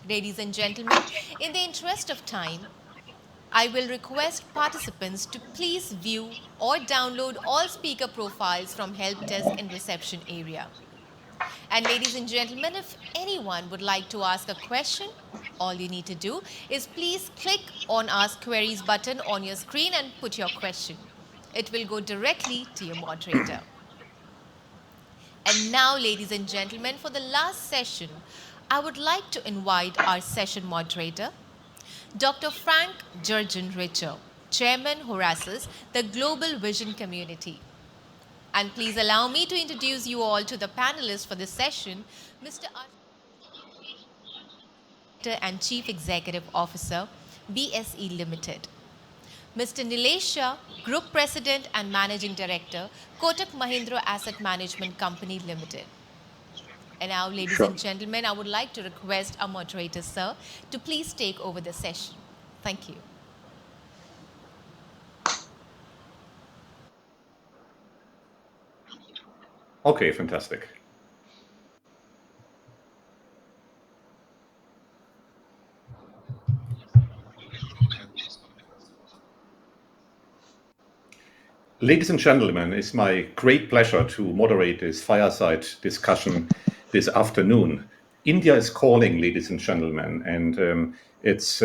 Ladies and gentlemen, in the interest of time, I will request participants to please view or download all speaker profiles from help desk in reception area. And ladies and gentlemen, if anyone would like to ask a question, all you need to do is please click on Ask Queries button on your screen and put your question. It will go directly to your moderator. And now, ladies and gentlemen, for the last session, I would like to invite our session moderator, Dr. Frank Jurgen Richer, Chairman Horasis, the Global Vision Community. And please allow me to introduce you all to the panelists for this session, Mr. And Chief Executive Officer, BSE Limited. Mr. Nilesh Shah, Group President and Managing Director, Kodak Mahindra Asset Management Company Limited. And now, ladies and gentlemen, I would like to request our moderator, sir, to please take over the session. Thank you. Okay, fantastic. Ladies and gentlemen, it's my great pleasure to moderate this fireside discussion this afternoon. India is calling, ladies and gentlemen, and it's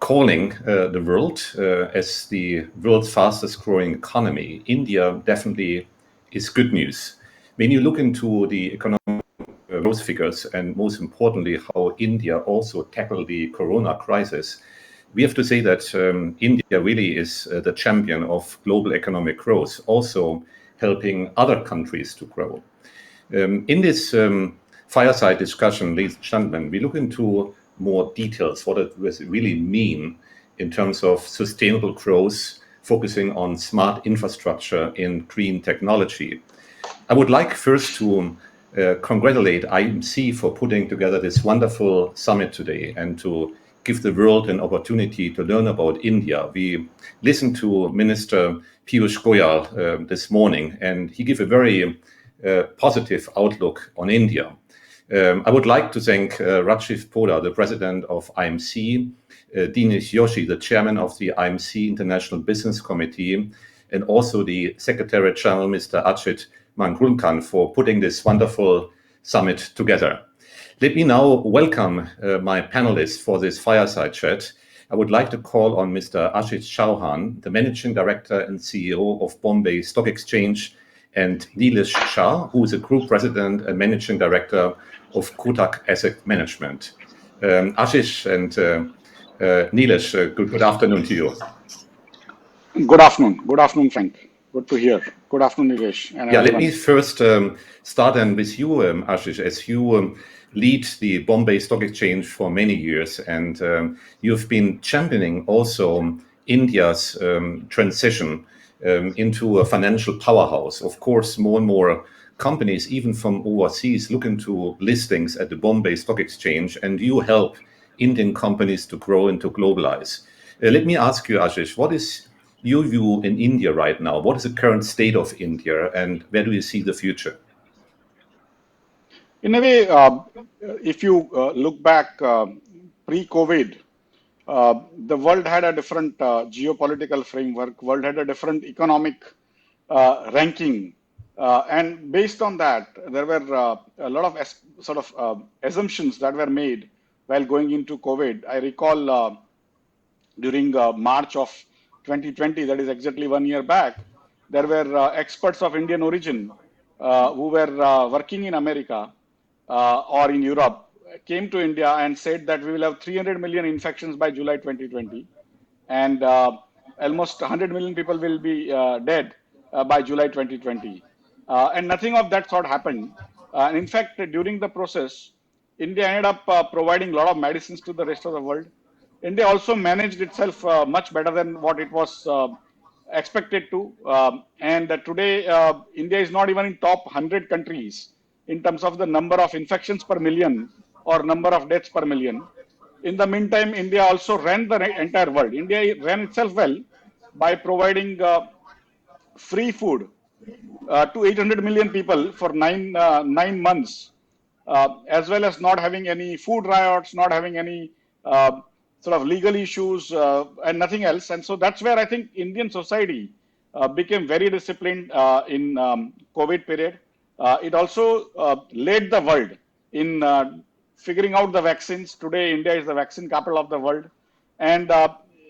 calling the world as the world's fastest growing economy. India definitely is good news. When you look into the economic growth figures and most importantly, how India also tackled the corona crisis, we have to say that India really is the champion of global economic growth, also helping other countries to grow. In this fireside discussion, ladies and gentlemen, we look into more details, what it really mean in terms of sustainable growth, focusing on smart infrastructure in green technology. I would like first to congratulate IMC for putting together this wonderful summit today and to give the world an opportunity to learn about India. We listened to Minister Piyush Goyal this morning, and he gave a very positive outlook on India. I would like to thank Rajiv Poda, the president of IMC, Dinesh Joshi, the chairman of the IMC International Business Committee, and also the Secretary General, Mr. Ajit Mangrulkan, for putting this wonderful summit together. Let me now welcome my panelists for this fireside chat. I would like to call on Mr. Ashish Chauhan, the Managing Director and CEO of Bombay Stock Exchange, and Nilesh Shah, who is a Group President and Managing Director of Kodak Asset Management. Ashish and Nilesh, good afternoon to you. Good afternoon. Good afternoon, Frank. Good to hear. Good afternoon, Nilesh. And yeah, everyone. Let me first start then with you, Ashish, as you lead the Bombay Stock Exchange for many years, and you've been championing also India's transition into a financial powerhouse. Of course, more and more companies, even from overseas, look into listings at the Bombay Stock Exchange, and you help Indian companies to grow and to globalize. Let me ask you, Ashish, what is your view in India right now? What is the current state of India, and where do you see the future? In a way, if you look back pre-COVID, the world had a different geopolitical framework. World had a different economic ranking, and based on that, there were a lot of assumptions that were made while going into COVID. I recall during March of 2020, that is exactly 1 year back, there were experts of Indian origin who were working in America or in Europe, came to India and said that we will have 300 million infections by July 2020, and almost 100 million people will be dead by July 2020. And nothing of that sort happened. And in fact, during the process, India ended up providing a lot of medicines to the rest of the world. India also managed itself much better than what it was expected to. And today, India is not even in top 100 countries in terms of the number of infections per million or number of deaths per million. In the meantime, India also ran the entire world. India ran itself well by providing free food to 800 million people for nine months as well as not having any food riots, not having any sort of legal issues, and nothing else. And so that's where I think Indian society became very disciplined in COVID period. It also led the world in figuring out the vaccines. Today, India is the vaccine capital of the world. And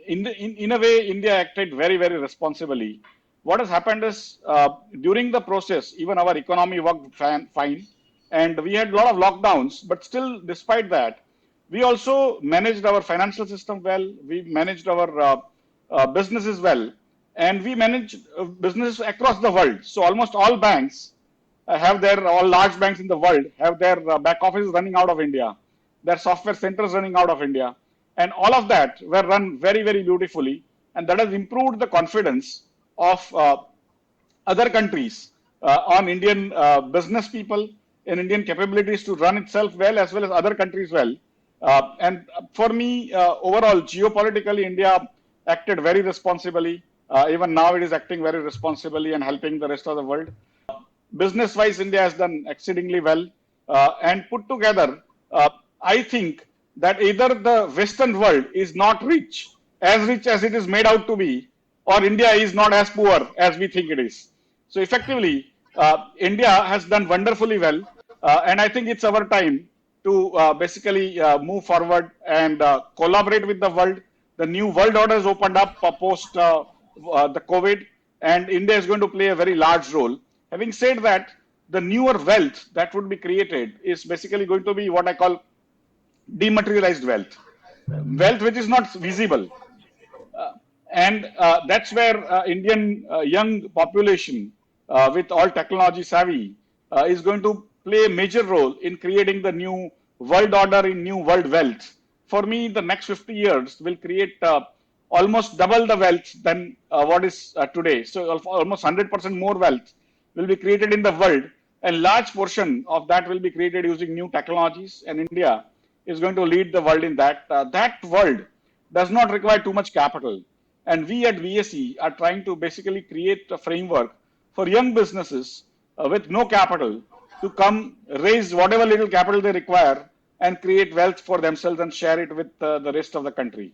in a way, India acted very, very responsibly. What has happened is during the process, even our economy worked fine. And we had a lot of lockdowns, but still, despite that, we also managed our financial system well. We managed our businesses well. And we managed businesses across the world. So almost all banks all large banks in the world have their back offices running out of India, their software centers running out of India. And all of that were run very, very beautifully. And that has improved the confidence of other countries on Indian business people and Indian capabilities to run itself well as other countries well. And for me, overall, geopolitically, India acted very responsibly. Even now, it is acting very responsibly and helping the rest of the world. Business-wise, India has done exceedingly well. And put together, I think that either the Western world is not rich as it is made out to be, or India is not as poor as we think it is. So effectively, India has done wonderfully well. And I think it's our time to basically move forward and collaborate with the world. The new world order has opened up post the COVID, and India is going to play a very large role. Having said that, the newer wealth that would be created is basically going to be what I call dematerialized wealth, wealth which is not visible. And that's where Indian young population with all technology savvy is going to play a major role in creating the new world order in new world wealth. For me, the next 50 years will create almost double the wealth than what is today. So almost 100% more wealth will be created in the world, and large portion of that will be created using new technologies, and India is going to lead the world in that. That world does not require too much capital, and we at VSE are trying to basically create a framework for young businesses with no capital to come raise whatever little capital they require and create wealth for themselves and share it with the rest of the country.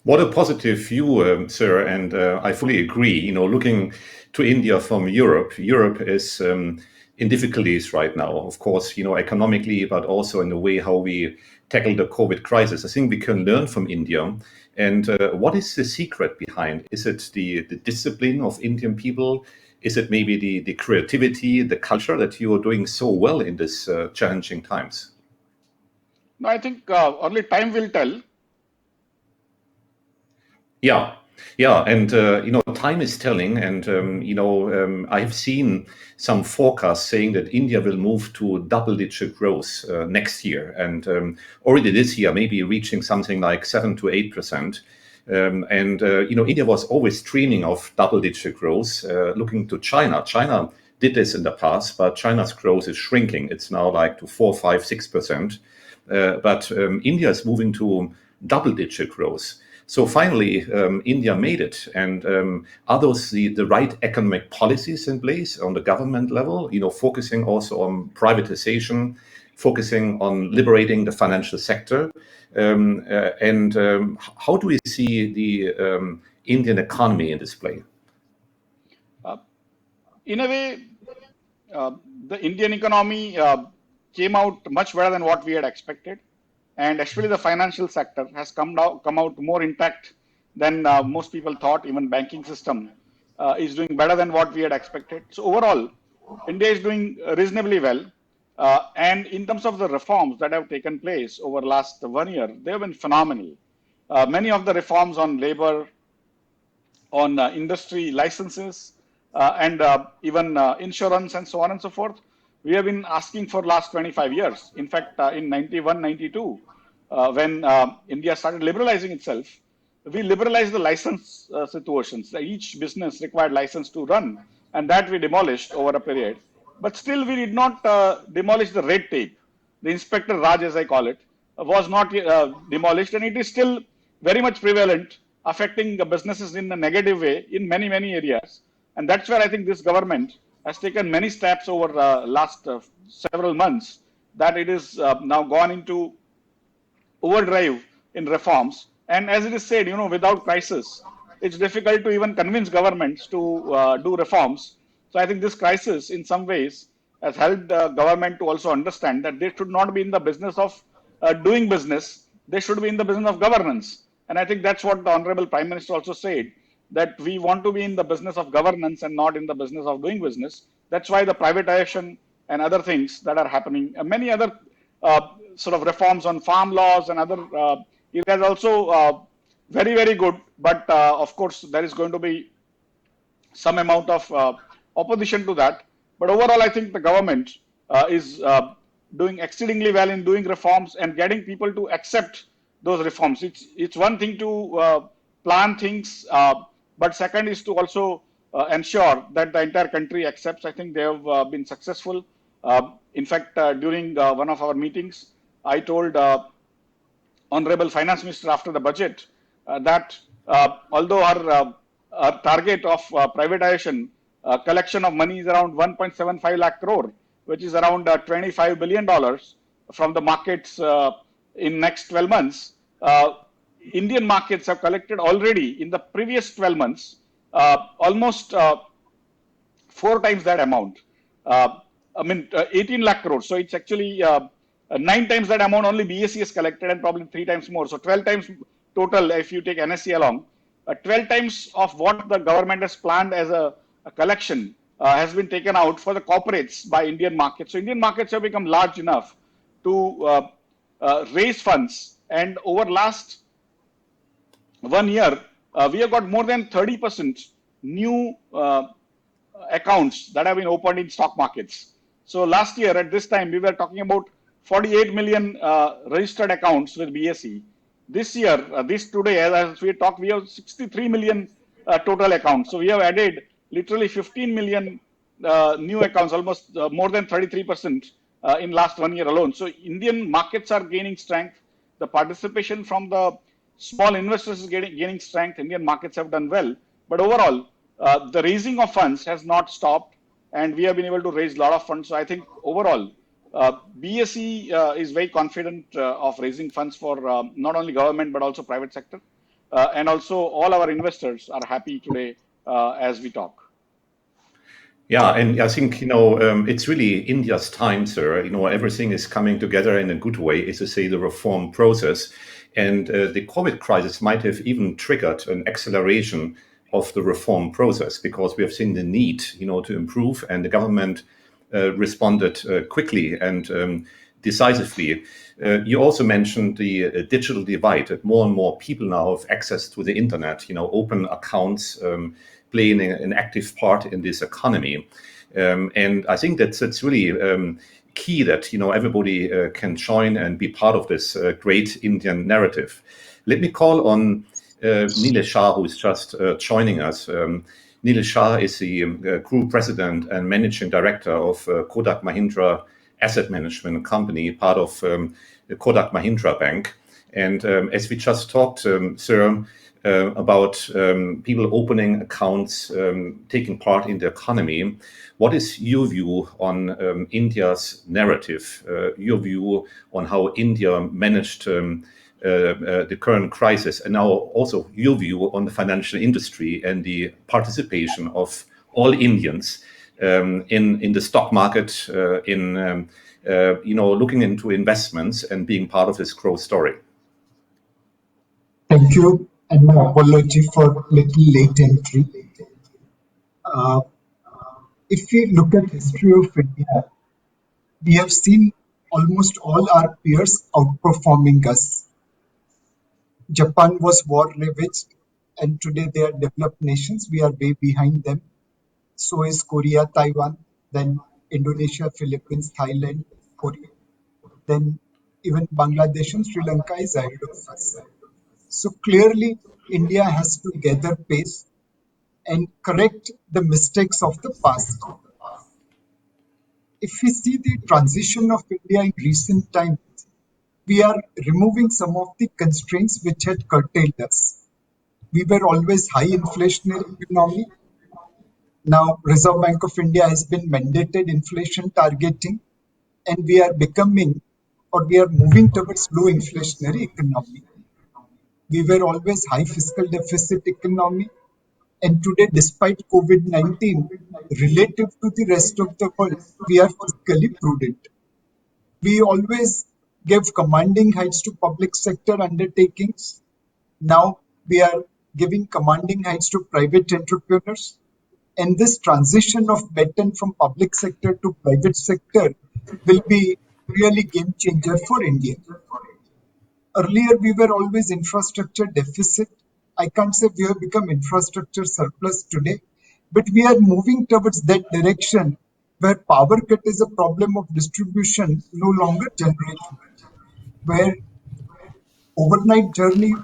What a positive view, sir, and I fully agree. You know, looking to India from Europe, Europe is in difficulties right now, of course, you know, economically, but also in the way how we tackle the COVID crisis. I think we can learn from India. And what is the secret behind? Is it the discipline of Indian people? Is it maybe the creativity, the culture that you are doing so well in this challenging times? No, I think only time will tell. Yeah, and you know, time is telling, and you know, I've seen some forecasts saying that India will move to double-digit growth next year, and already this year maybe reaching something like 7 to 8%. And you know, India was always dreaming of double-digit growth. Looking to China, China did this in the past, but China's growth is shrinking. It's now like to 4, 5, 6%. But India is moving to double-digit growth. So finally, India made it. And are those the right economic policies in place on the government level, you know, focusing also on privatization, focusing on liberating the financial sector? And how do we see the Indian economy in this play? In a way, the Indian economy came out much better than what we had expected. And actually, the financial sector has come out more intact than most people thought. Even banking system is doing better than what we had expected. So overall, India is doing reasonably well. And in terms of the reforms that have taken place over the last 1 year, they have been phenomenal. Many of the reforms on labor, on industry licenses, and even insurance and so on and so forth, we have been asking for last 25 years. In fact, in 91, 92, when India started liberalizing itself, we liberalized the license situations. Each business required license to run, and that we demolished over a period. But still, we did not demolish the red tape. The Inspector Raj, as I call it, was not demolished, and it is still very much prevalent, affecting the businesses in a negative way in many, many areas. And that's where I think this government has taken many steps over last several months that it is now gone into overdrive in reforms. And as it is said, without crisis, it's difficult to even convince governments to do reforms. So I think this crisis, in some ways, has helped government to also understand that they should not be in the business of doing business. They should be in the business of governance. And I think that's what the Honorable Prime Minister also said, that we want to be in the business of governance and not in the business of doing business. That's why the privatization and other things that are happening, many other sort of reforms on farm laws and other areas also very, very good. But of course, there is going to be some amount of opposition to that. But overall, I think the government is doing exceedingly well in doing reforms and getting people to accept those reforms. It's one thing to plan things, but second is to also ensure that the entire country accepts. I think they have been successful. In fact, during one of our meetings, I told Honorable Finance Minister after the budget that although our target of privatization collection of money is around 1.75 lakh crore, which is around $25 billion from the markets in next 12 months. Indian markets have collected already in the previous 12 months almost 4 times that amount. 18 lakh crores. So it's actually 9 times that amount only BSE has collected and probably 3 times more. So 12 times total if you take NSE along. 12 times of what the government has planned as a collection has been taken out for the corporates by Indian markets. So Indian markets have become large enough to raise funds. And over last 1 year, we have got more than 30% new accounts that have been opened in stock markets. So last year at this time, we were talking about 48 million registered accounts with BSE. This year, this today, as we talk, we have 63 million total accounts. So we have added literally 15 million new accounts, almost more than 33% in last 1 year alone. So Indian markets are gaining strength. The participation from the small investors is gaining strength. Indian markets have done well. But overall, the raising of funds has not stopped, and we have been able to raise a lot of funds. So I think overall, BSE is very confident of raising funds for not only government but also private sector, and also all our investors are happy today as we talk. Yeah, and I think it's really India's time, sir. Everything is coming together in a good way, as to say, the reform process, and the COVID crisis might have even triggered an acceleration of the reform process because we have seen the need, to improve, and the government responded quickly and decisively. You also mentioned the digital divide. That more and more people now have access to the internet. Open accounts, playing an active part in this economy, and I think that's really key that everybody can join and be part of this great Indian narrative. Let me call on Nilesh Shah, who is just joining us. Nilesh Shah is the group president and managing director of Kodak Mahindra Asset Management Company, part of the Kodak Mahindra Bank. And as we just talked, sir, about people opening accounts, taking part in the economy, what is your view on India's narrative, your view on how India managed the current crisis, and now also your view on the financial industry and the participation of all Indians in the stock market, in looking into investments and being part of this growth story? Thank you, and my apology for little late entry. If we look at history of India, we have seen almost all our peers outperforming us. Japan was war-ravaged, and today they are developed nations. We are way behind them. So is Korea, Taiwan, then Indonesia, Philippines, Thailand, Korea. Then even Bangladesh and Sri Lanka is ahead of us. So clearly, India has to gather pace and correct the mistakes of the past. If we see the transition of India in recent times, we are removing some of the constraints which had curtailed us. We were always high inflationary economy. Now, Reserve Bank of India has been mandated inflation targeting, and we are becoming or we are moving towards low inflationary economy. We were always high fiscal deficit economy, and today, despite COVID-19, relative to the rest of the world, we are fiscally prudent. We always give commanding heights to public sector undertakings. Now we are giving commanding heights to private entrepreneurs. And this transition of baton from public sector to private sector will be really game changer for India. Earlier, we were always infrastructure deficit. I can't say we have become infrastructure surplus today, but we are moving towards that direction where power cut is a problem of distribution, no longer generation, where overnight journey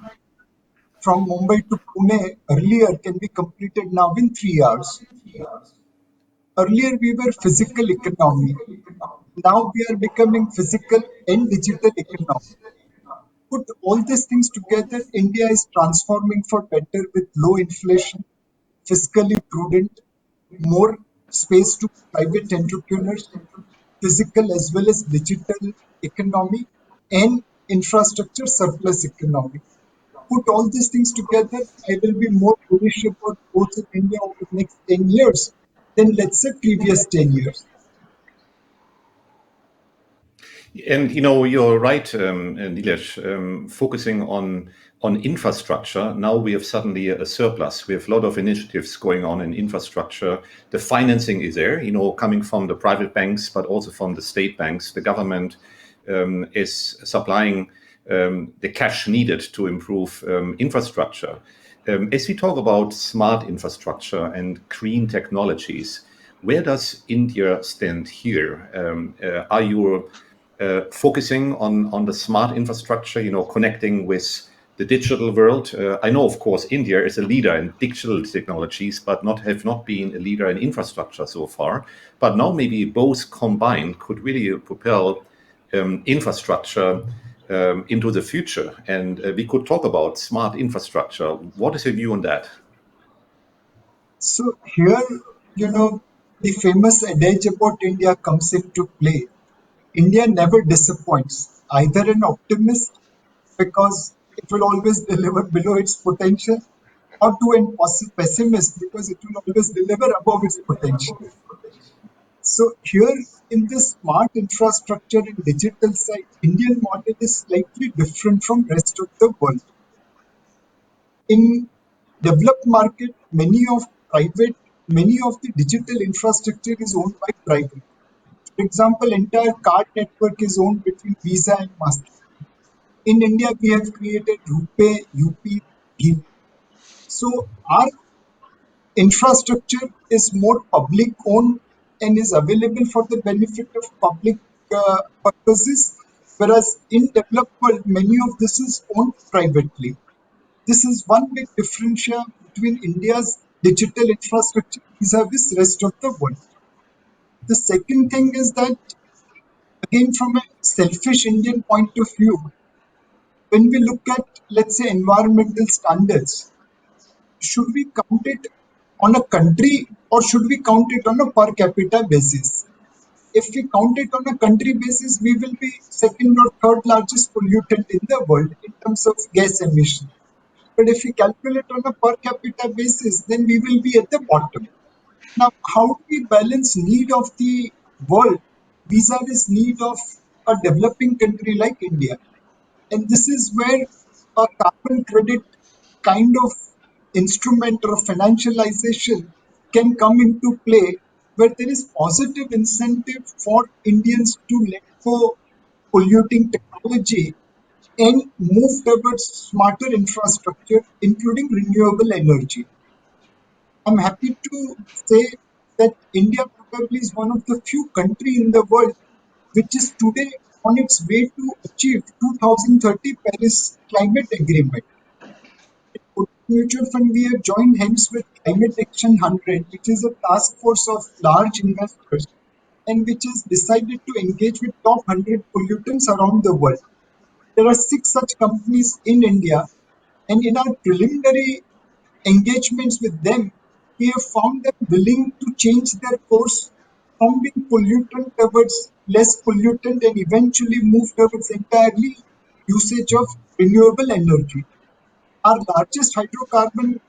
from Mumbai to Pune earlier can be completed now in 3 hours. Earlier, we were physical economy. Now we are becoming physical and digital economy. Put all these things together, India is transforming for better with low inflation, fiscally prudent, more space to private entrepreneurs, physical as well as digital economy, and infrastructure surplus economy. Put all these things together, I will be more bullish about growth in India over the next 10 years than, let's say, previous 10 years. And you're right, Nilesh. Focusing on infrastructure, now we have suddenly a surplus. We have a lot of initiatives going on in infrastructure. The financing is there, coming from the private banks, but also from the state banks. The government is supplying the cash needed to improve infrastructure. As we talk about smart infrastructure and green technologies, where does India stand here? Are you focusing on the smart infrastructure, connecting with the digital world? I know, of course, India is a leader in digital technologies, but have not been a leader in infrastructure so far. But now maybe both combined could really propel infrastructure into the future. And we could talk about smart infrastructure. What is your view on that? So here, the famous adage about India comes into play. India never disappoints, either an optimist because it will always deliver below its potential, or to an pessimist because it will always deliver above its potential. So here in this smart infrastructure and digital side, Indian model is slightly different from rest of the world. In developed market, many of the digital infrastructure is owned by private. For example, entire card network is owned between Visa and Master. In India, we have created RuPay, UP, Bhim. So our infrastructure is more public owned and is available for the benefit of public purposes, whereas in developed world, many of this is owned privately. This is one big differential between India's digital infrastructure vis-a-vis rest of the world. The second thing is that, again, from a selfish Indian point of view, when we look at, let's say, environmental standards, should we count it on a country or should we count it on a per capita basis? If we count it on a country basis, we will be second or third largest pollutant in the world in terms of gas emission. But if we calculate on a per capita basis, then we will be at the bottom. Now, how do we balance need of the world vis-a-vis need of a developing country like India? And this is where a carbon credit kind of instrument or financialization can come into play, where there is positive incentive for Indians to let go polluting technology and move towards smarter infrastructure, including renewable energy. I'm happy to say that India probably is one of the few countries in the world which is today on its way to achieve 2030 Paris Climate Agreement. Kodak Mutual Fund, we have joined hands with Climate Action 100, which is a task force of large investors and which has decided to engage with top 100 pollutants around the world. There are 6 such companies in India, and in our preliminary engagements with them, we have found them willing to change their course from being pollutant towards less pollutant and eventually move towards entirely usage of renewable energy. Our largest hydrocarbon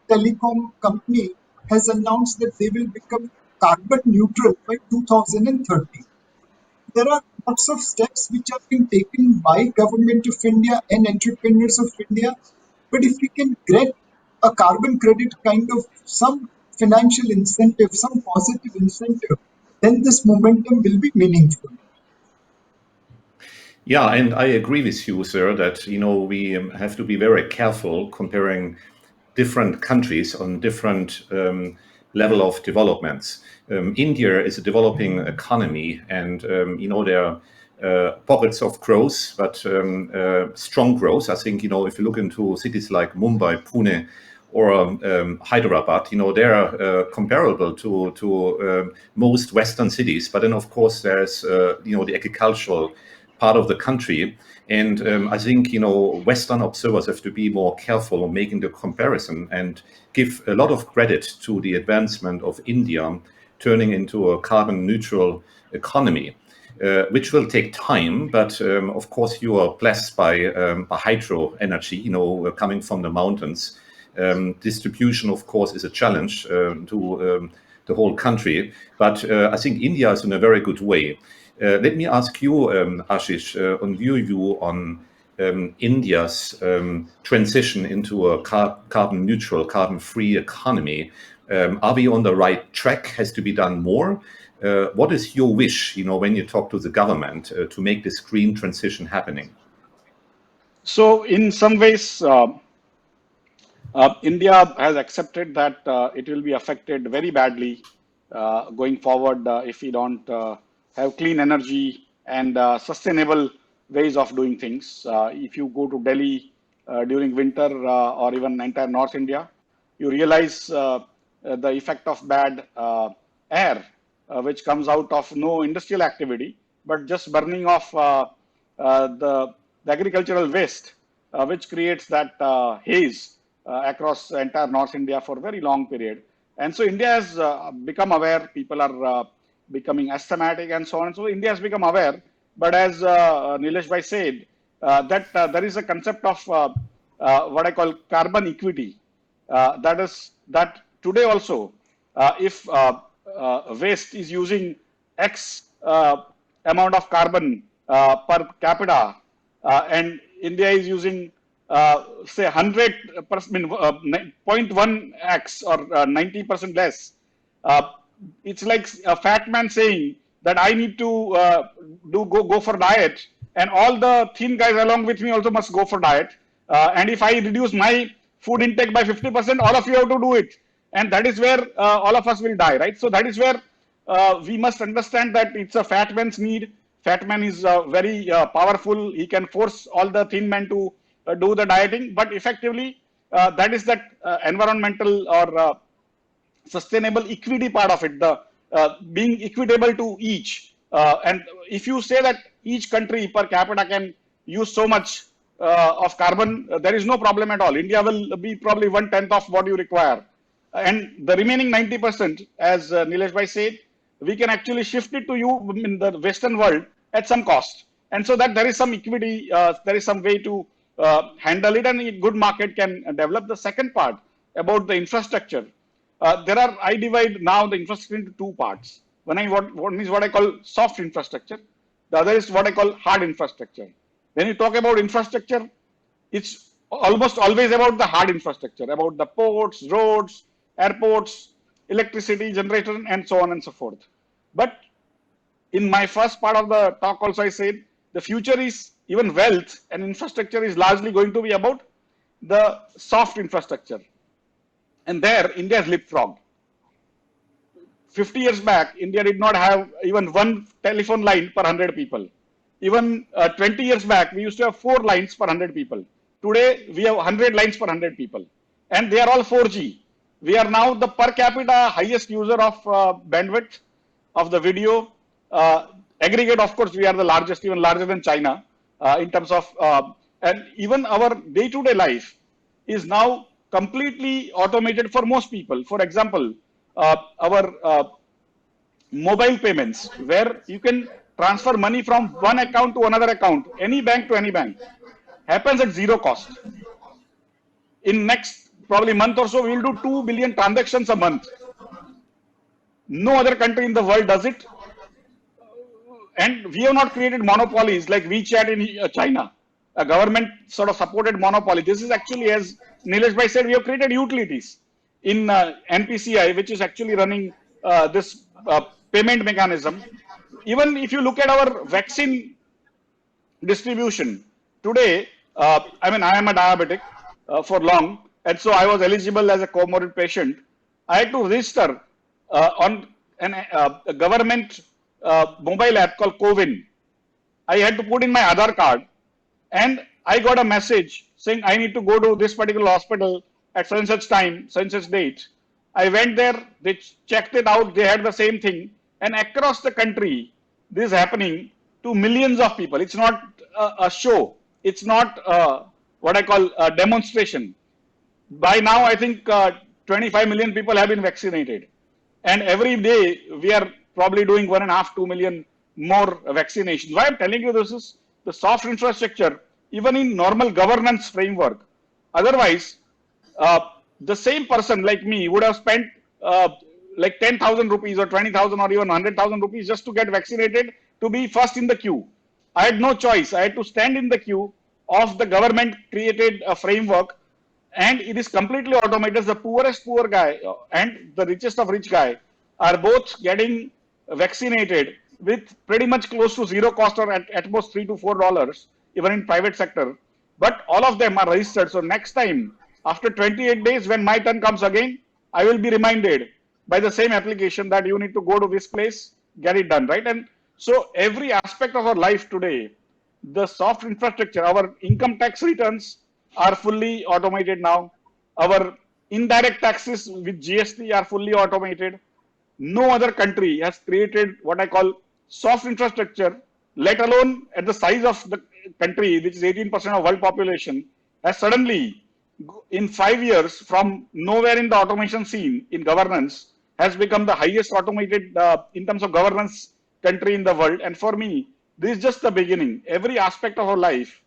telecom company has announced that they will become carbon neutral by 2030. There are lots of steps which have been taken by government of India and entrepreneurs of India. But if we can get a carbon credit kind of some financial incentive, some positive incentive, then this momentum will be meaningful. Yeah, and I agree with you, sir, that we have to be very careful comparing different countries on different level of developments. India is a developing economy, and there are pockets of growth, but strong growth. I think if you look into cities like Mumbai, Pune, or Hyderabad, they are comparable to most Western cities. But then, of course, there's the agricultural part of the country. And I think, Western observers have to be more careful on making the comparison and give a lot of credit to the advancement of India turning into a carbon neutral economy, which will take time. But of course, you are blessed by hydro energy, coming from the mountains. Distribution, of course, is a challenge to the whole country. But I think India is in a very good way. Let me ask you, Ashish, on your view on India's transition into a carbon neutral, carbon free economy. Are we on the right track? Has to be done more? What is your wish, when you talk to the government to make this green transition happening? So in some ways, India has accepted that it will be affected very badly going forward if we don't have clean energy and sustainable ways of doing things. If you go to Delhi during winter or even entire North India, you realize the effect of bad air, which comes out of no industrial activity, but just burning of the agricultural waste, which creates that haze across entire North India for a very long period. And so India has become aware, people are becoming asthmatic and so on. So India has become aware. But as Nilesh Bhai said, that there is a concept of what I call carbon equity. That today also, if waste is using X amount of carbon per capita, and India is using say 100%, 0.1x or 90% less. It's like a fat man saying that I need to go for diet, and all the thin guys along with me also must go for diet. And if I reduce my food intake by 50%, all of you have to do it, and that is where all of us will die, right? So that is where we must understand that it's a fat man's need. Fat man is very powerful. He can force all the thin men to do the dieting, but effectively that is that environmental or sustainable equity part of it, the being equitable to each. And if you say that each country per capita can use so much of carbon, there is no problem at all. India will be probably 1/10 of what you require. And the remaining 90%, as Nilesh Bhai said, we can actually shift it to you in the Western world at some cost. And so that there is some equity, there is some way to handle it, and a good market can develop. The second part about the infrastructure, I divide now the infrastructure into two parts. One is what I call soft infrastructure. The other is what I call hard infrastructure. When you talk about infrastructure, it's almost always about the hard infrastructure, about the ports, roads, airports, electricity, generator, and so on and so forth. But in my first part of the talk also I said, the future is even wealth and infrastructure is largely going to be about the soft infrastructure. And there, India has leapfrogged. 50 years back, India did not have even one telephone line per 100 people. Even 20 years back, we used to have 4 lines per 100 people. Today, we have 100 lines per 100 people. And they are all 4G. We are now the per capita highest user of bandwidth of the video. Aggregate, of course, we are the largest, even larger than China in terms of, and even our day-to-day life is now completely automated for most people. For example, our mobile payments, where you can transfer money from one account to another account, any bank to any bank, happens at zero cost. In next probably month or so, we will do 2 billion transactions a month. No other country in the world does it. And we have not created monopolies like WeChat in China, a government sort of supported monopoly. This is actually, as Nilesh Bhai said, we have created utilities in NPCI, which is actually running this payment mechanism. Even if you look at our vaccine distribution today, I mean, I am a diabetic for long, and so I was eligible as a comorbid patient. I had to register on a government mobile app called Cowin. I had to put in my Aadhaar card, and I got a message saying I need to go to this particular hospital at such and such time, such and such date. I went there, they checked it out, they had the same thing, and across the country, this is happening to millions of people. It's not a show, it's not what I call a demonstration. By now, I think 25 million people have been vaccinated. And every day, we are probably doing 1.5, 2 million more vaccinations. Why I'm telling you this is the soft infrastructure, even in normal governance framework. Otherwise, the same person like me would have spent like 10,000 rupees or 20,000 or even 100,000 rupees just to get vaccinated to be first in the queue. I had no choice. I had to stand in the queue of the government created a framework, and it is completely automated. The poorest poor guy and the richest of rich guy are both getting vaccinated with pretty much close to zero cost or at most $3 to $4, even in private sector. But all of them are registered. So next time, after 28 days, when my turn comes again, I will be reminded by the same application that you need to go to this place, get it done, right? And so every aspect of our life today, the soft infrastructure, our income tax returns are fully automated now. Our indirect taxes with GST are fully automated. No other country has created what I call soft infrastructure, let alone at the size of the country, which is 18% of world population, has suddenly, in 5 years, from nowhere in the automation scene in governance, has become the highest automated in terms of governance country in the world. And for me, this is just the beginning. Every aspect of our life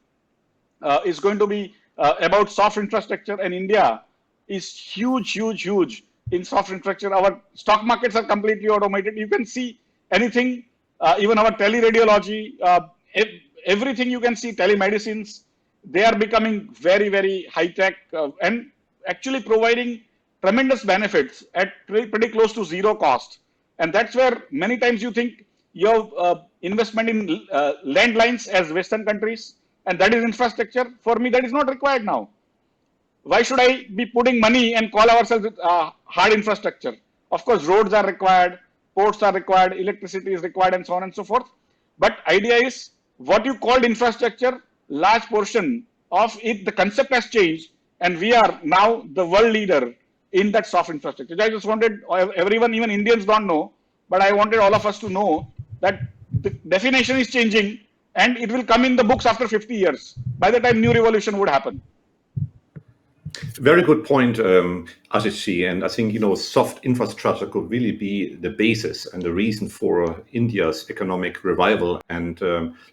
is going to be about soft infrastructure, and India is huge in soft infrastructure. Our stock markets are completely automated. You can see anything, even our teleradiology, everything you can see, telemedicines, they are becoming very high tech and actually providing tremendous benefits at pretty close to zero cost. And that's where many times you think your investment in landlines as Western countries, and that is infrastructure. For me, that is not required now. Why should I be putting money and call ourselves hard infrastructure? Of course, roads are required, ports are required, electricity is required, and so on and so forth. But idea is what you called infrastructure, large portion of it, the concept has changed, and we are now the world leader in that soft infrastructure. I just wanted everyone, even Indians don't know, but I wanted all of us to know that the definition is changing, and it will come in the books after 50 years. By the time new revolution would happen. Very good point, Ashish. And I think, soft infrastructure could really be the basis and the reason for India's economic revival. And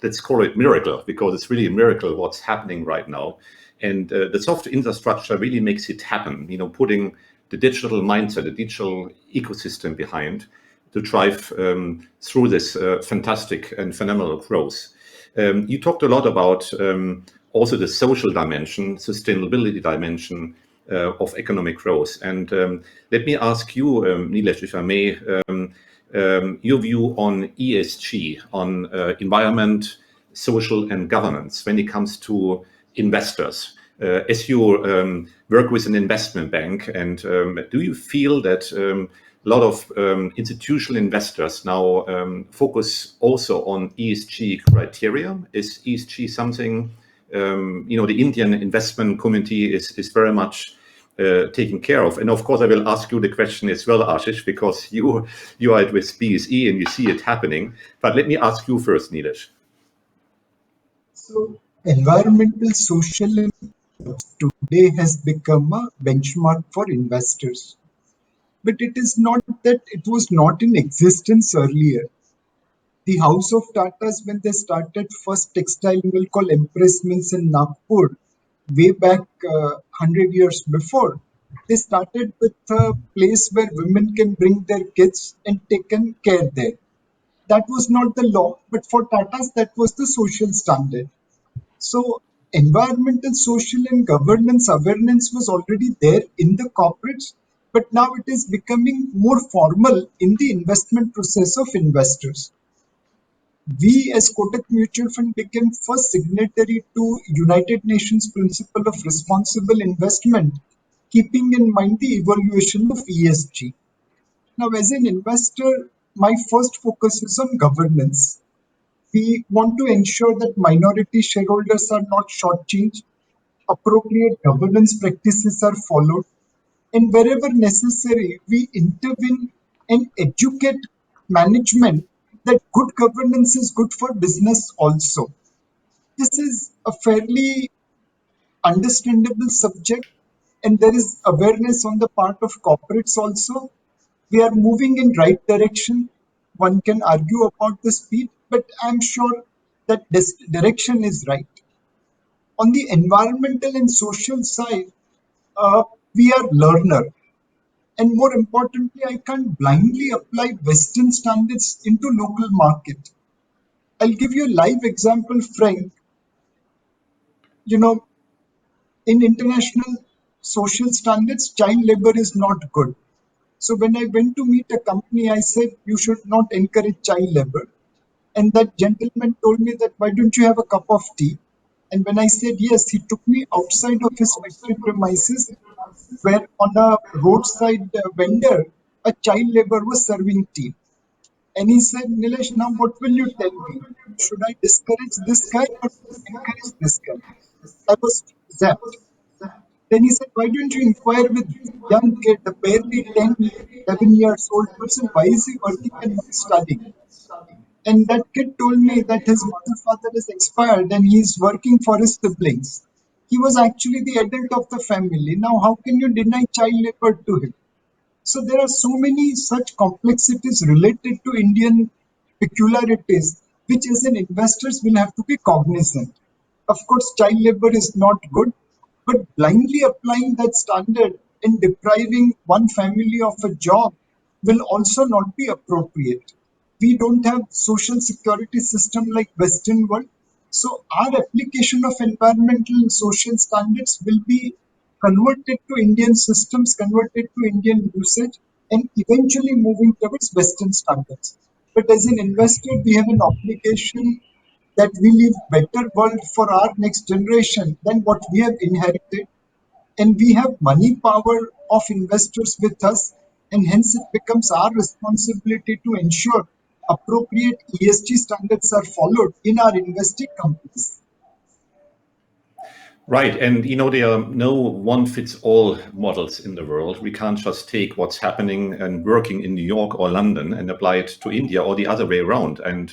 let's call it miracle, because it's really a miracle what's happening right now. And the soft infrastructure really makes it happen, putting the digital mindset, the digital ecosystem behind to drive through this fantastic and phenomenal growth. You talked a lot about also the social dimension, sustainability dimension of economic growth. And let me ask you, Nilesh, if I may, your view on ESG, on environment, social and governance when it comes to investors. As you work with an investment bank, and do you feel that a lot of institutional investors now focus also on ESG criteria? Is ESG something the Indian investment community is very much taken care of? And of course, I will ask you the question as well, Ashish, because you are with BSE and you see it happening. But let me ask you first, Nilesh. So environmental, social, and today has become a benchmark for investors. But it is not that it was not in existence earlier. The house of Tatas, when they started first textile mill called Empress Mills in Nagpur, way back 100 years before, they started with a place where women can bring their kids and taken care there. That was not the law, but for Tatas, that was the social standard. So, environmental, social, and governance awareness was already there in the corporates, but now it is becoming more formal in the investment process of investors. We as Kotak Mutual Fund became first signatory to United Nations Principle of Responsible Investment, keeping in mind the evaluation of ESG. Now, as an investor, my first focus is on governance. We want to ensure that minority shareholders are not shortchanged, appropriate governance practices are followed, and wherever necessary, we intervene and educate management that good governance is good for business also. This is a fairly understandable subject, and there is awareness on the part of corporates also. We are moving in right direction. One can argue about the speed, but I'm sure that this direction is right. On the environmental and social side, uh, we are learner. And more importantly, I can't blindly apply Western standards into local market. I'll give you a live example, Frank. You know, in international social standards, child labor is not good. So when I went to meet a company, I said, you should not encourage child labor. And that gentleman told me that, why don't you have a cup of tea? And when I said yes, he took me outside of his factory premises where on a roadside vendor, a child labor was serving tea. And he said, Nilesh, now what will you tell me? Should I discourage this guy or encourage this guy? I was zapped. Then he said, why don't you inquire with this young kid, a barely 10, 11 years old person, why is he working and not studying? And that kid told me that his mother father is expired and he is working for his siblings. He was actually the adult of the family. Now, how can you deny child labor to him? So there are so many such complexities related to Indian peculiarities, which as an investors will have to be cognizant. Of course, child labor is not good, but blindly applying that standard and depriving one family of a job will also not be appropriate. We don't have social security system like Western world, so our application of environmental and social standards will be converted to Indian systems, converted to Indian usage, and eventually moving towards Western standards. But as an investor, we have an obligation that we leave better world for our next generation than what we have inherited, and we have money power of investors with us, and hence it becomes our responsibility to ensure appropriate ESG standards are followed in our investing companies. Right. And there are no one fits all models in the world. We can't just take what's happening and working in New York or London and apply it to India or the other way around. And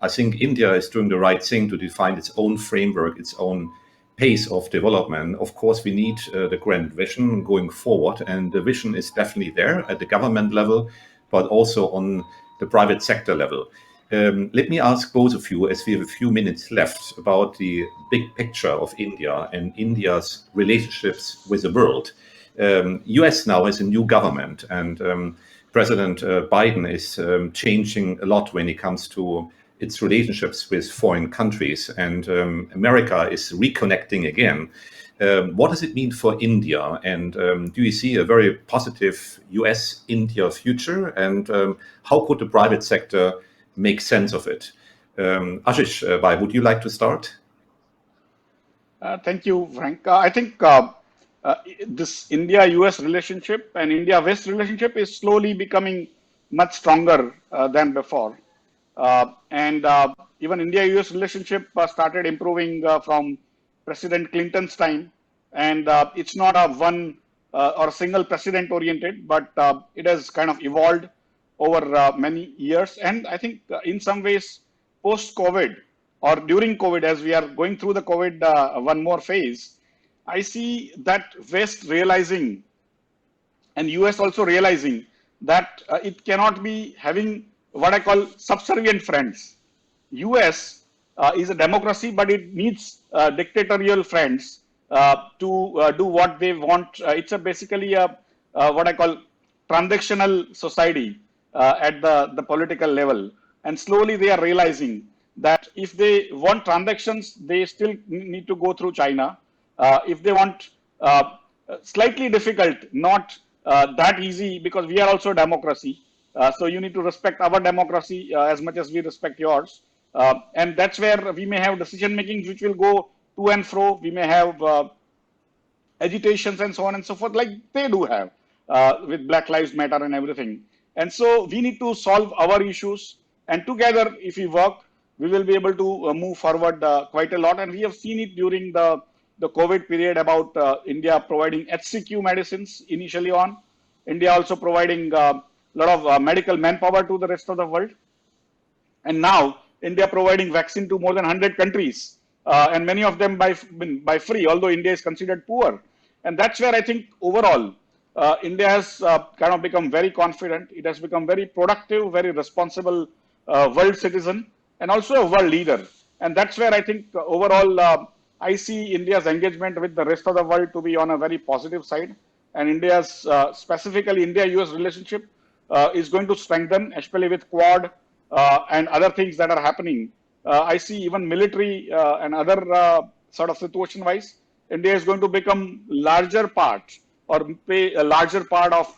I think India is doing the right thing to define its own framework, its own pace of development. Of course, we need the grand vision going forward. And the vision is definitely there at the government level, but also on the private sector level. Let me ask both of you, as we have a few minutes left, about the big picture of India and India's relationships with the world. US now has a new government, and President Biden is changing a lot when it comes to its relationships with foreign countries, and America is reconnecting again. What does it mean for India? And do you see a very positive US-India future? And how could the private sector make sense of it? Ashish, Bhai, would you like to start? Thank you, Frank. I think this India-US relationship and India-West relationship is slowly becoming much stronger than before. And even India-US relationship started improving from President Clinton's time. And it's not a one or single president oriented, but it has kind of evolved over many years. And I think in some ways, post-COVID or during COVID, as we are going through the COVID one more phase, I see that West realizing and US also realizing that it cannot be having what I call subservient friends. US is a democracy, but it needs dictatorial friends to do what they want. It's a basically a what I call transactional society at the political level. And slowly they are realizing that if they want transactions, they still need to go through China. If they want slightly difficult, not that easy, because we are also a democracy. So you need to respect our democracy as much as we respect yours. And that's where we may have decision makings which will go to and fro. We may have agitations and so on and so forth, like they do have with Black Lives Matter and everything. And so we need to solve our issues, and together, if we work, we will be able to move forward quite a lot. And we have seen it during the COVID period about India providing HCQ medicines initially on, India also providing a lot of medical manpower to the rest of the world. And now India providing vaccine to more than 100 countries, and many of them by free, although India is considered poor. And that's where I think overall India has kind of become very confident. It has become very productive, very responsible world citizen, and also a world leader. And that's where I think overall I see India's engagement with the rest of the world to be on a very positive side. And India's specifically India-US relationship is going to strengthen, especially with Quad and other things that are happening. I see even military and other sort of situation wise, India is going to become larger part or play a larger part of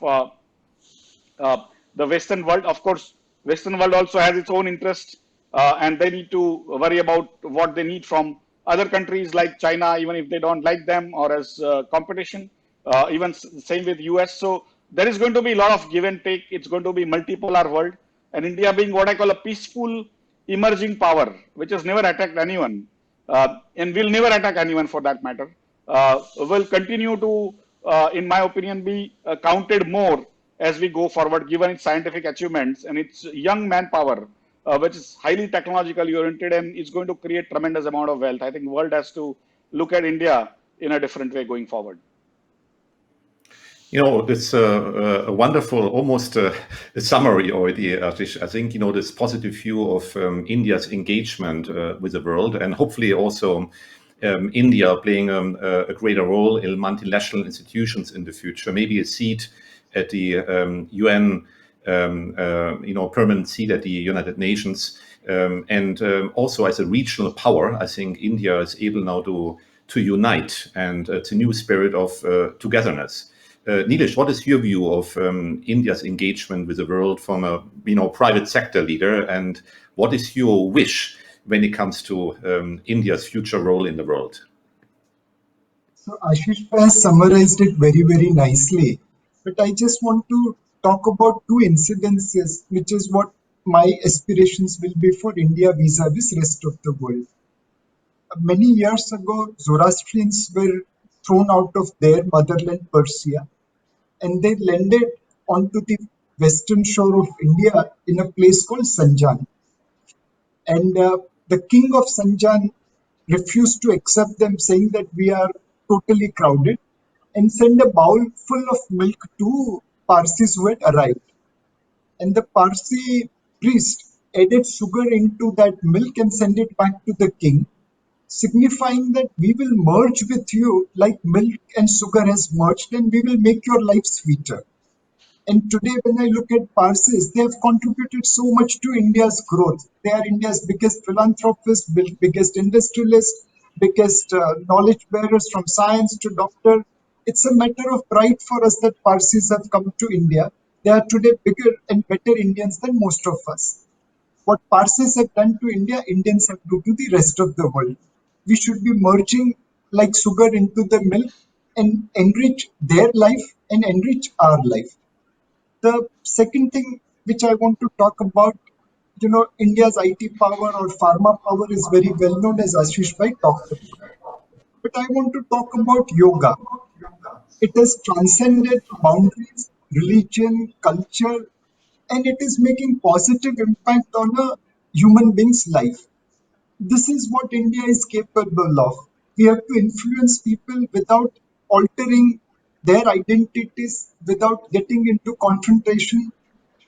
the Western world. Of course, Western world also has its own interest, and they need to worry about what they need from other countries like China, even if they don't like them or as competition. Even same with US. So there is going to be a lot of give and take. It's going to be multipolar world, and India being what I call a peaceful emerging power, which has never attacked anyone, and will never attack anyone for that matter, will continue to, in my opinion, be counted more as we go forward, given its scientific achievements and its young manpower, which is highly technologically oriented and is going to create tremendous amount of wealth. I think the world has to look at India in a different way going forward. You know, this a wonderful, almost a summary already, Ashish. I think, you know, this positive view of India's engagement with the world, and hopefully also India playing a greater role in multinational institutions in the future, maybe a seat at the UN, you know, permanent seat at the United Nations, and also as a regional power. I think India is able now to unite, and it's a new spirit of togetherness. Nilesh, what is your view of India's engagement with the world from a, you know, private sector leader, and what is your wish when it comes to India's future role in the world? So Ashish has summarized it very, very nicely. But I just want to talk about two incidences, which is what my aspirations will be for India vis-a-vis rest of the world. Many years ago, Zoroastrians were thrown out of their motherland, Persia, and they landed onto the western shore of India in a place called Sanjan. And the king of Sanjan refused to accept them, saying that we are totally crowded, and sent a bowl full of milk to Parsis who had arrived. And the Parsi priest added sugar into that milk and sent it back to the king, signifying that we will merge with you like milk and sugar has merged, and we will make your life sweeter. And today, when I look at Parsis, they have contributed so much to India's growth. They are India's biggest philanthropists, biggest industrialists, biggest knowledge bearers from science to doctor. It's a matter of pride for us that Parsis have come to India. They are today bigger and better Indians than most of us. What Parsis have done to India, Indians have done to the rest of the world. We should be merging like sugar into the milk and enrich their life and enrich our life. The second thing which I want to talk about, India's IT power or pharma power is very well known, as Ashish Bhai talked about. But I want to talk about yoga. It has transcended boundaries, religion, culture, and it is making positive impact on a human being's life. This is what India is capable of. We have to influence people without altering their identities, without getting into confrontation.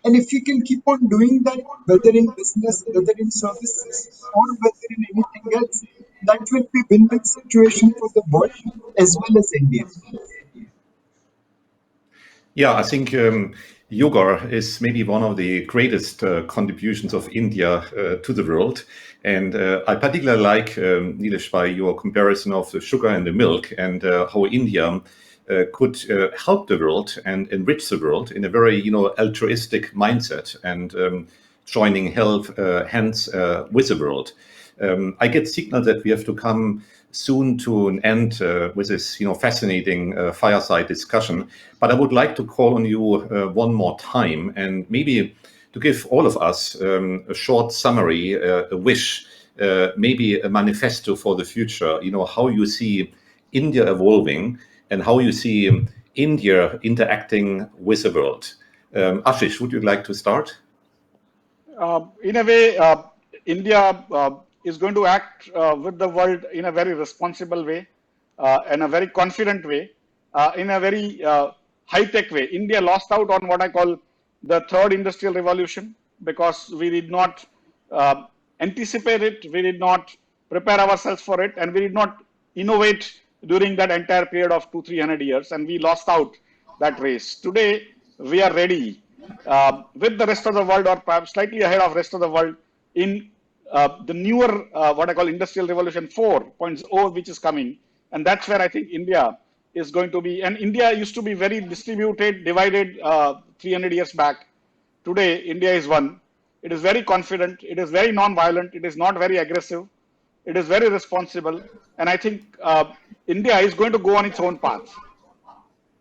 And if we can keep on doing that, whether in business, whether in services, or whether in anything else, that will be win-win situation for the world as well as India. Yeah, I think yoga is maybe one of the greatest contributions of India to the world. And I particularly like, Nilesh, by your comparison of the sugar and the milk and how India could help the world and enrich the world in a very, altruistic mindset and joining hands with the world. I get signal that we have to come soon to an end with this, fascinating fireside discussion. But I would like to call on you one more time and maybe to give all of us a short summary, a wish, maybe a manifesto for the future. How you see India evolving and how you see India interacting with the world. Ashish, would you like to start? In a way, India is going to act with the world in a very responsible way, in a very confident way, in a very high-tech way. India lost out on what I call the third industrial revolution because we did not anticipate it, we did not prepare ourselves for it, and we did not innovate during that entire period of 200-300 years, and we lost out that race. Today, we are ready with the rest of the world, or perhaps slightly ahead of rest of the world, in the newer, what I call Industrial Revolution 4.0, which is coming. And that's where I think India is going to be. And India used to be very distributed, divided 300 years back. Today, India is one. It is very confident. It is very non-violent. It is not very aggressive. It is very responsible. And I think India is going to go on its own path.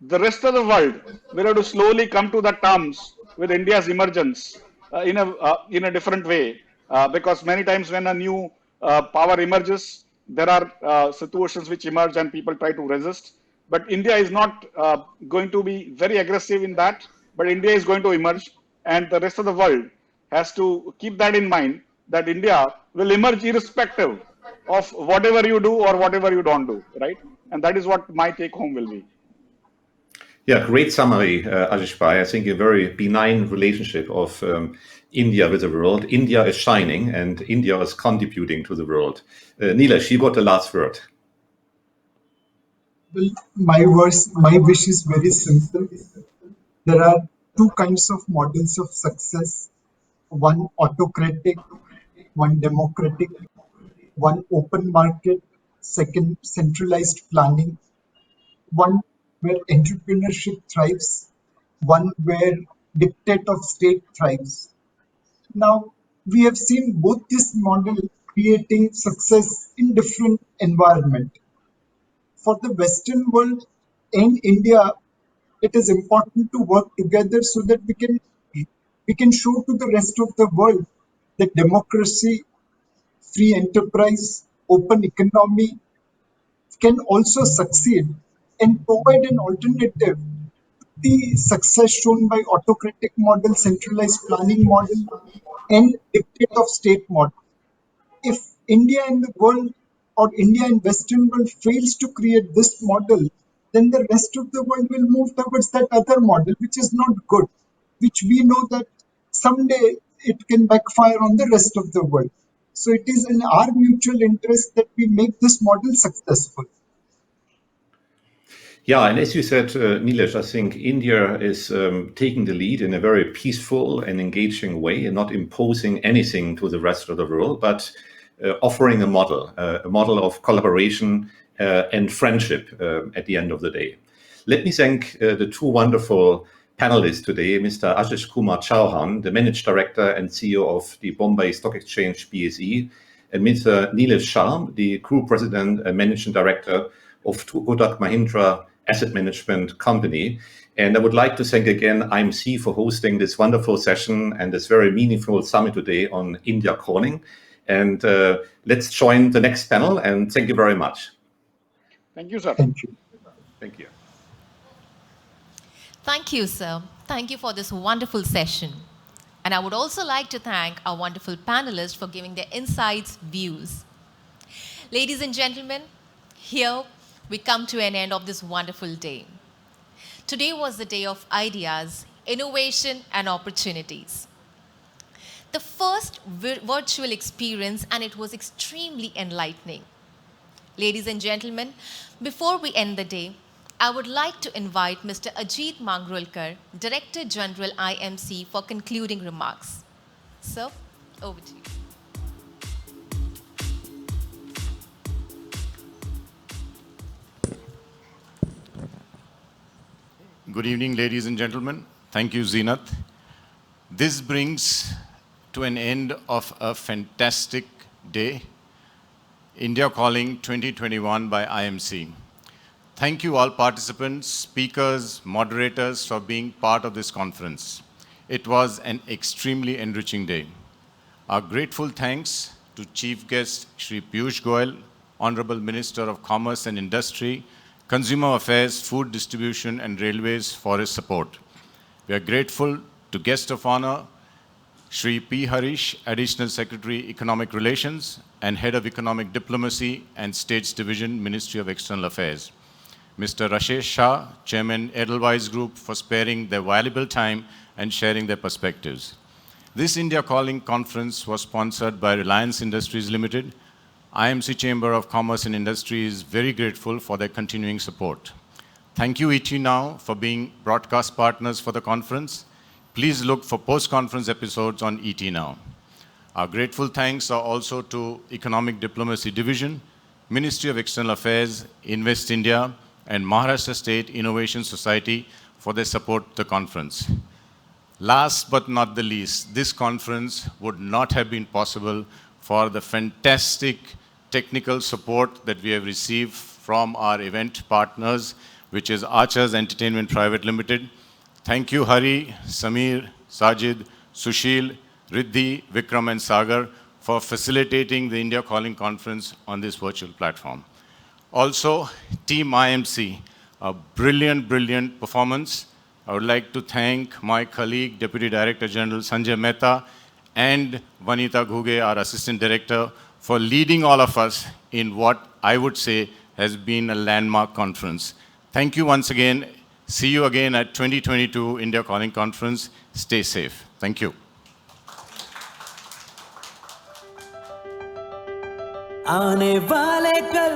The rest of the world will have to slowly come to the terms with India's emergence in a different way. Because many times when a new power emerges, there are situations which emerge and people try to resist. But India is not going to be very aggressive in that, but India is going to emerge, and the rest of the world has to keep that in mind, that India will emerge irrespective of whatever you do or whatever you don't do, right? And that is what my take home will be. Yeah, great summary, Ashish Pai. I think a very benign relationship of India with the world. India is shining and India is contributing to the world. Nilesh, you got the last word. Well, my wish is very simple. There are two kinds of models of success: one autocratic, one democratic, one open market, second centralized planning, one where entrepreneurship thrives, one where dictate of state thrives. Now, we have seen both this model creating success in different environment. For the Western world and India, it is important to work together so that we can show to the rest of the world that democracy, free enterprise, open economy can also succeed and provide an alternative to the success shown by autocratic model, centralized planning model, and dictate of state model. If India and the world, or India and Western world, fails to create this model, then the rest of the world will move towards that other model, which is not good, which we know that someday it can backfire on the rest of the world. So it is in our mutual interest that we make this model successful. Yeah, and as you said, Nilesh, I think India is taking the lead in a very peaceful and engaging way and not imposing anything to the rest of the world, but offering a model of collaboration and friendship at the end of the day. Let me thank the two wonderful panelists today, Mr. Ashish Kumar Chauhan, the Managing Director and CEO of the Bombay Stock Exchange BSE, and Mr. Nilesh Shah, the Group President and Managing Director of Kodak Mahindra Asset Management Company. And I would like to thank again IMC for hosting this wonderful session and this very meaningful summit today on India calling. And let's join the next panel, and thank you very much. Thank you, sir. Thank you. Thank you. Thank you, sir. Thank you for this wonderful session. And I would also like to thank our wonderful panelists for giving their insights, views. Ladies and gentlemen, Here we come to an end of this wonderful day. Today was the day of ideas, innovation, and opportunities. The first virtual experience, and it was extremely enlightening. Ladies and gentlemen, before we end the day, I would like to invite Mr. Ajit Mangrolkar, Director General IMC, for concluding remarks. Sir, over to you. Good evening, ladies and gentlemen. Thank you, Zeenath. This brings to an end of a fantastic day, India Calling 2021 by IMC. Thank you all participants, speakers, moderators for being part of this conference. It was an extremely enriching day. Our grateful thanks to Chief Guest Shri Piyush Goyal, Honorable Minister of Commerce and Industry, Consumer Affairs, Food Distribution and Railways for his support. We are grateful to Guest of Honor, Shri P. Harish, Additional Secretary, Economic Relations and Head of Economic Diplomacy and States Division, Ministry of External Affairs. Mr. Rashesh Shah, Chairman, Edelweiss Group, for sparing their valuable time and sharing their perspectives. This India Calling conference was sponsored by Reliance Industries Limited. IMC Chamber of Commerce and Industry is very grateful for their continuing support. Thank you, ET Now, for being broadcast partners for the conference. Please look for post-conference episodes on ET Now. Our grateful thanks are also to Economic Diplomacy Division, Ministry of External Affairs, Invest India, and Maharashtra State Innovation Society for their support to the conference. Last but not the least, this conference would not have been possible for the fantastic technical support that we have received from our event partners, which is Archers Entertainment Private Limited. Thank you, Hari, Samir, Sajid, Sushil, Riddhi, Vikram, and Sagar for facilitating the India Calling Conference on this virtual platform. Also, Team IMC, a brilliant, brilliant performance. I would like to thank my colleague, Deputy Director General Sanjay Mehta, and Vanita Ghuge, our Assistant Director, for leading all of us in what I would say has been a landmark conference. Thank you once again. See you again at 2022 India Calling Conference. Stay safe. Thank you. आने वाले कल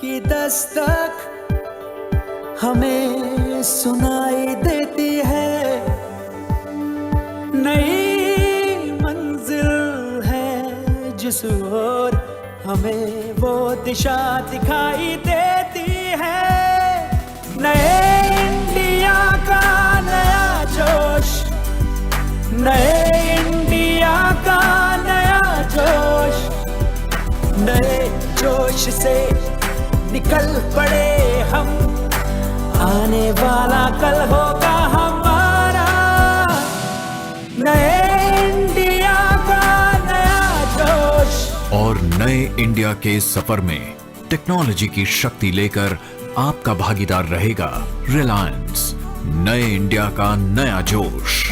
की दस्तक हमें सुनाई देती है, नई मंजिल है जिस ओर हमें वो दिशा दिखाई देती है। नए इंडिया का नया जोश, नए इंडिया का नया जोश, नए जोश से निकल पड़े हम, आने वाला कल होगा हमारा। नए इंडिया का नया जोश, और नए इंडिया के सफर में टेक्नोलॉजी की शक्ति लेकर आपका भागीदार रहेगा रिलायंस। नए इंडिया का नया जोश।